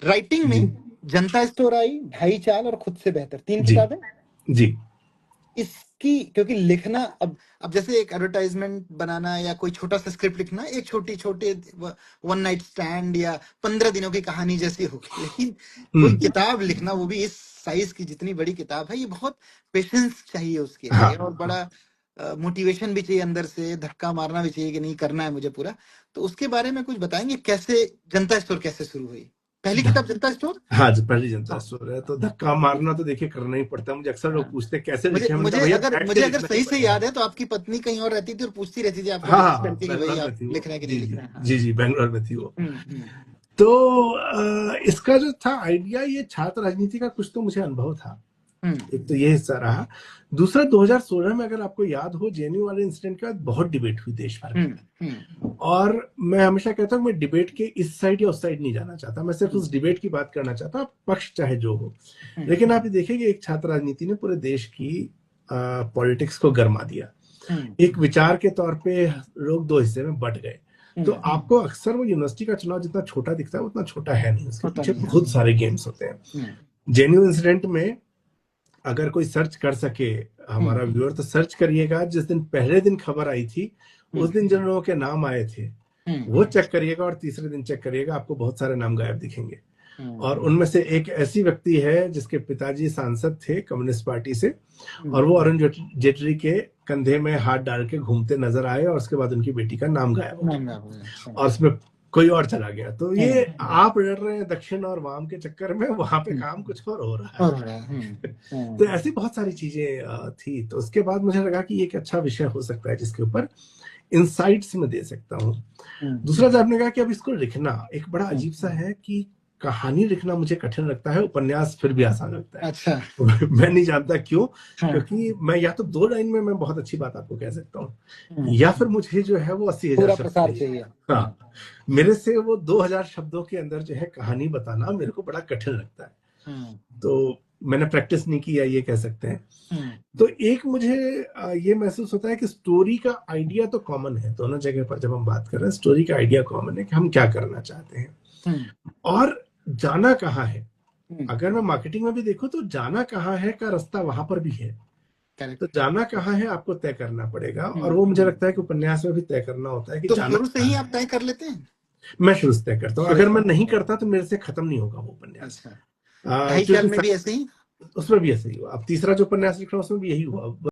Writing जी में जनता store I, ढाई चाल और खुद से बेहतर, 3 जी किताबें। जी इसकी क्योंकि लिखना अब जैसे एक एडवर्टाइजमेंट बनाना या कोई छोटा सा स्क्रिप्ट लिखना एक छोटी छोटे वन नाइट स्टैंड या 15 दिनों की कहानी जैसी होगी, लेकिन कोई किताब लिखना, वो भी इस साइज की, जितनी बड़ी किताब है, ये बहुत पेशेंस चाहिए उसके लिए, और हाँ बड़ा मोटिवेशन भी चाहिए, अंदर से धक्का मारना भी चाहिए कि नहीं करना है मुझे पूरा। तो उसके बारे में कुछ बताएंगे, कैसे जनता स्टोर कैसे शुरू हुई? पहली किताब जनता स्टोर। हाँ जी, पहली जनता हाँ, स्टोर है तो धक्का मारना तो देखिए करना ही पड़ता है। मुझे अक्सर लोग हाँ। पूछते हैं कैसे मुझे लिखे, मैंने कहा मुझे भैया अगर बैठ के मुझे अगर लिखना ही सही से पड़ेगा। याद है तो आपकी पत्नी कहीं और रहती थी और पूछती रहती थी आपको हाँ मैसेज हाँ, करके कि भाई बैंगलोर में आप थी वो। लिख रहे हैं कि नहीं जी लिख जी रहे हैं। हाँ। जी जी, बैंगलोर में थी वो। हम्म। तो इसका जो था आइडिया, ये छात्र राजनीति का कुछ तो मुझे अनुभव था, हम्म। एक तो ये हिस्सा रहा। दूसरा, 2016 में अगर आपको याद हो, जेएनयू वाले इंसिडेंट के बाद बहुत डिबेट हुई देश भर में। और मैं हमेशा कहता हूँ, मैं डिबेट के इस साइड या उस साइड नहीं जाना चाहता, मैं सिर्फ उस डिबेट की बात करना चाहता हूँ, पक्ष चाहे जो हो। लेकिन आप ये देखिए कि एक छात्र राजनीति ने पूरे देश की पॉलिटिक्स को गरमा दिया। एक विचार के तौर पे लोग दो हिस्से में बट गए। तो आपको अक्सर वो यूनिवर्सिटी का चुनाव जितना छोटा दिखता है उतना छोटा है नहीं, उसके होता पीछे नहीं है। बहुत सारे गेम्स होते हैं। जेएनयू इंसिडेंट में अगर कोई सर्च कर सके, हमारा व्यूअर, तो सर्च करिएगा, जिस दिन पहले दिन खबर आई थी उस दिन जिन लोगों के नाम आए थे वो चेक करिएगा, और तीसरे दिन चेक करिएगा, आपको बहुत सारे नाम गायब दिखेंगे। और उनमें से एक ऐसी व्यक्ति है जिसके पिताजी सांसद थे कम्युनिस्ट पार्टी से, और वो अरुण जेटली के कंधे में हाथ डाल के घूमते नजर आए, और उसके बाद उनकी बेटी का नाम गायब हो गया और उसमें कोई और चला गया। तो ये आप लड़ रहे हैं दक्षिण और वाम के चक्कर में, वहां पे काम कुछ और हो रहा है। तो ऐसी बहुत सारी चीजें थी। तो उसके बाद मुझे लगा कि ये एक अच्छा विषय हो सकता है जिसके ऊपर इंसाइट्स में दे सकता हूँ। दूसरा, जब आपने कहा कि अब इसको लिखना एक बड़ा अजीब सा है कि कहानी लिखना मुझे कठिन लगता है, उपन्यास फिर भी आसान लगता है। अच्छा। मैं नहीं जानता क्यों, क्योंकि मैं या तो 2 लाइन में मैं बहुत अच्छी बात आपको कह सकता हूँ, या फिर मुझे जो है वो 80,000 पूरा शब्द प्रसार चाहिए। चाहिए। हाँ, मेरे से वो 2,000 शब्दों के अंदर जो है कहानी बताना मेरे को बड़ा कठिन लगता है। तो मैंने प्रैक्टिस नहीं किया, ये कह सकते हैं। तो एक मुझे ये महसूस होता है कि स्टोरी का आइडिया तो कॉमन है दोनों जगह पर। जब हम बात कर रहे हैं, स्टोरी का आइडिया कॉमन है कि हम क्या करना चाहते हैं, और जाना कहाँ है। अगर मैं मार्केटिंग में भी देखूं तो जाना कहाँ है का रास्ता वहां पर भी है। तो जाना कहाँ है आपको तय करना पड़ेगा, और वो मुझे लगता है कि उपन्यास में भी तय करना होता है कि तो जाना शुरू से ही आप तय कर लेते हैं? मैं शुरू से तय करता हूँ। अगर मैं नहीं करता तो मेरे से खत्म नहीं होगा वो उपन्यास। अच्छा। ढाई चाल में भी ऐसे ही? उसमें भी ऐसे ही हुआ। अब तीसरा जो उपन्यास लिख रहा हूँ उसमें भी यही हुआ।